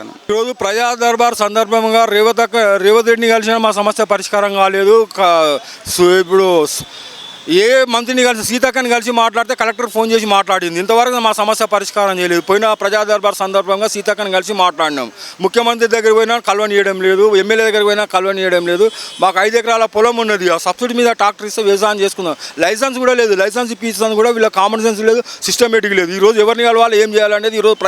ఈరోజు ప్రజా దర్బార్ సందర్భంగా రేవంత్ రెడ్డిని కలిసిన మా సమస్య పరిష్కారం కాలేదు. ఇప్పుడు ఏ మంత్రిని కలిసి సీతక్కని కలిసి మాట్లాడితే కలెక్టర్ ఫోన్ చేసి మాట్లాడింది. ఇంతవరకు మా సమస్య పరిష్కారం చేయలేదు. పోయిన ప్రజా దర్బార్ సందర్భంగా సీతక్కని కలిసి మాట్లాడినాం. ముఖ్యమంత్రి దగ్గర పోయినా కలవనీయడం లేదు, ఎమ్మెల్యే దగ్గర పోయినా కలవనీయడం లేదు. మాకు 5 ఎకరాల పొలం ఉన్నది, ఆ సబ్సిడీ మీద ట్రాక్టర్ ఇస్తే వ్యవసాయం చేసుకుందాం. లైసెన్స్ కూడా లేదు, లైసెన్స్ ఇప్పించడానికి కూడా వీళ్ళ కామన్ సెన్స్ లేదు, సిస్టమేటిక్ లేదు. ఈరోజు ఎవరిని కలవాలి, ఏం చేయాలనేది ఈరోజు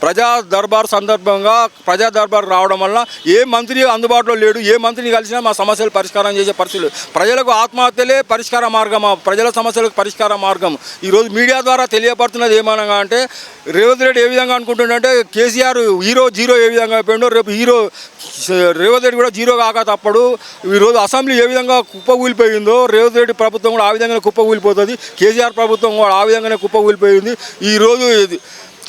ప్రజా దర్బార్ సందర్భంగా ప్రజా దర్బార్ రావడం వల్ల ఏ మంత్రి అందుబాటులో లేడు. ఏ మంత్రిని కలిసినా మా సమస్యలు పరిష్కారం చేసే పరిస్థితులు. ప్రజలకు ఆత్మహత్యలే పరిష్కార మార్గం, ప్రజల సమస్యలకు పరిష్కార మార్గం ఈరోజు మీడియా ద్వారా తెలియపడుతున్నది ఏమనగా అంటే, రేవంత్ రెడ్డి ఏ విధంగా అనుకుంటుండంటే కేసీఆర్ హీరో జీరో ఏ విధంగా అయిపోయిండో రేపు రేవంత్ రెడ్డి కూడా జీరో కాక తప్పడు. ఈరోజు అసెంబ్లీ ఏ విధంగా కుప్పకూలిపోయిందో రేవంత్ రెడ్డి ప్రభుత్వం కూడా ఆ విధంగానే కుప్పకూలిపోతుంది. కేసీఆర్ ప్రభుత్వం కూడా ఆ విధంగానే కుప్పకూలిపోయింది. ఈరోజు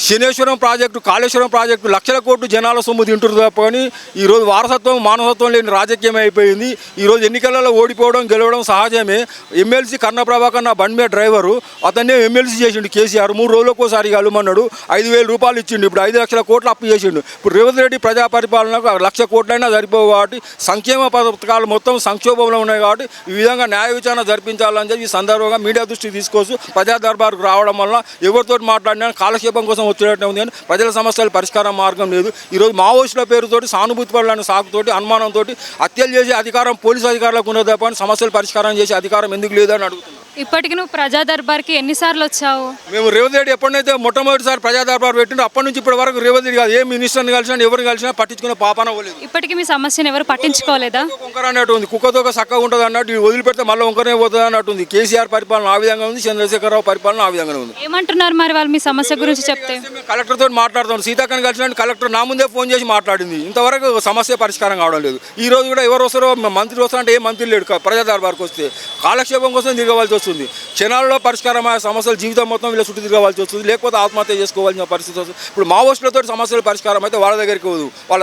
శనేశ్వరం ప్రాజెక్టు, కాళేశ్వరం ప్రాజెక్టు లక్షల కోట్లు జనాల సొమ్ము తింటుంది తప్పని ఈరోజు వారసత్వం మానవత్వం లేని రాజకీయం అయిపోయింది. ఈరోజు ఎన్నికలలో ఓడిపోవడం గెలవడం సహజమే. ఎమ్మెల్సీ కన్న ప్రభాకర్ నా బండి మీద డ్రైవరు, అతన్నే ఎమ్మెల్సీ చేసిండు కేసీఆర్. 3 రోజులకు ఒకసారి కలవమన్నాడు, 5,000 రూపాయలు ఇచ్చిండు. ఇప్పుడు 5 లక్షల కోట్లు అప్పు చేసిండు. ఇప్పుడు రేవంత్ రెడ్డి ప్రజా పరిపాలనకు 1 లక్ష కోట్లైనా సరిపోవు కాబట్టి సంక్షేమ పథకాలు మొత్తం సంక్షోభంలో ఉన్నాయి కాబట్టి ఈ విధంగా న్యాయ విచారణ జరిపించాలని చెప్పి ఈ సందర్భంగా మీడియా దృష్టికి తీసుకొస్తూ ప్రజా దర్బార్కు రావడం వల్ల ఎవరితో మాట్లాడినా కాలక్షేపం కోసం వచ్చినట్టు ఉంది కానీ ప్రజల సమస్యలు పరిష్కారం మార్గం లేదు. ఈరోజు మావోయిస్టుల పేరుతోటి సానుభూతి పరులను సాకుతోటి అనుమానంతో హత్యలు చేసే అధికారం పోలీసు అధికారులకు ఉన్నది తప్ప సమస్యలు పరిష్కారం చేసే అధికారం ఎందుకు లేదని అడుగుతున్నాను. ఇప్పటికి నువ్వు ప్రజా దర్బార్కి ఎన్నిసార్లు వచ్చావు? మేము రేవంత్ రెడ్డి ఎప్పుడైతే మొట్టమొదటిసారి ప్రజా దర్బార్ పెట్టిండో అప్పటి నుంచి ఇప్పటి వరకు రేవంత్ రెడ్డి కాదు ఏ మినిస్టర్ని కలిసినా ఎవరిని కలిసినా పట్టించుకునే పాపన పోలేదు. ఇప్పటికీ మీ సమస్యను ఎవరు పట్టించుకోలేదా? వంకర అన్నట్టు ఉంది, కుక్కతో చక్కగా ఉంటుంది అన్నట్టు, వదిలిపెడితే మళ్ళీ వంకరనే పోతుంది అన్నట్టుంది. కేసీఆర్ పరిపాలన ఆ విధంగా ఉంది, చంద్రశేఖరరావు పరిపాలన ఆ విధంగా ఉంది. ఏమంటున్నారు మరి వాళ్ళు మీ సమస్య గురించి చెప్తే? కలెక్టర్తో మాట్లాడుతాం, సీతాక్కని కలిసిన కలెక్టర్ నా ముందే ఫోన్ చేసి మాట్లాడింది. ఇంతవరకు సమస్య పరిష్కారం కావడం లేదు. ఈ రోజు కూడా ఎవరు వస్తారో మంత్రి వస్తారంటే ఏ మంత్రి లేడు. ప్రజా దర్బార్కి వస్తే కాలక్షేపం కోసం తిరగవలసి వస్తుంది. క్షణాలలో పరిష్కారమైన సమస్యలు జీవితం మొత్తం వీళ్ళ చుట్టూ తిరగవలసి వస్తుంది, లేకపోతే ఆత్మహత్య చేసుకోవాల్సిన పరిస్థితి వస్తుంది. ఇప్పుడు మావోయిస్టులతో సమస్యలు పరిష్కారం అయితే వాళ్ళ దగ్గరికి పోదు, వాళ్ళ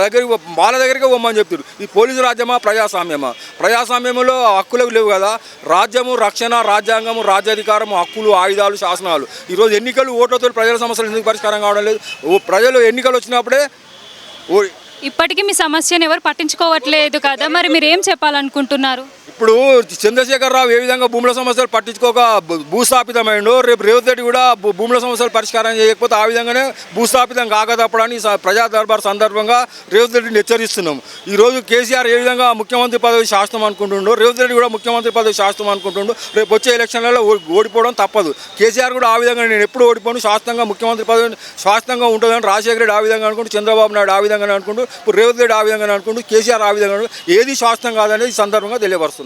దగ్గరికి పోమని చెప్తారు. ఈ పోలీసు రాజ్యమా ప్రజాస్వామ్యమా? ప్రజాస్వామ్యంలో హక్కులు లేవు కదా. రాజ్యము, రక్షణ, రాజ్యాంగము, రాజ్యాధికారము, హక్కులు, ఆయుధాలు, శాసనాలు. ఈరోజు ఎన్నికలు ఓట్లతో ప్రజల సమస్యలు ఎందుకు పరిష్కారం కావడం లేదు? ప్రజలు ఎన్నికలు వచ్చినప్పుడే ఇప్పటికీ మీ సమస్యను ఎవరు పట్టించుకోవట్లేదు కదా, మరి మీరు ఏం చెప్పాలనుకుంటున్నారు? ఇప్పుడు చంద్రశేఖరరావు ఏ విధంగా భూముల సమస్యలు పట్టించుకోక భూస్థాపితమైండో రేపు రేవంత్ రెడ్డి కూడా భూముల సమస్యలు పరిష్కారం చేయకపోతే ఆ విధంగానే భూస్థాపితం కాకతప్పడని ప్రజా దర్బార్ సందర్భంగా రేవంత్ రెడ్డిని హెచ్చరిస్తున్నాం. ఈరోజు కేసీఆర్ ఏ విధంగా ముఖ్యమంత్రి పదవి శాశ్వతం అనుకుంటుండో రేవంత్ రెడ్డి కూడా ముఖ్యమంత్రి పదవి శాశ్వతం అనుకుంటుండో రేపు వచ్చే ఎలక్షన్లలో ఓడిపోవడం తప్పదు. కేసీఆర్ కూడా ఆ విధంగా నేను ఎప్పుడు ఓడిపోను, శాశ్వతంగా ముఖ్యమంత్రి పదవి శాశ్వతంగా ఉంటుందని రాజశేఖర రెడ్డి ఆ విధంగా అనుకుంటూ, చంద్రబాబు నాయుడు ఆ విధంగా అనుకుంటూ, ఇప్పుడు రేవంత్ రెడ్డి ఆ విధంగా అనుకుంటూ, కేసీఆర్ ఆ విధంగా ఏది శాశ్వతం కాదనేది ఈ సందర్భంగా తెలియపరుస్తుంది.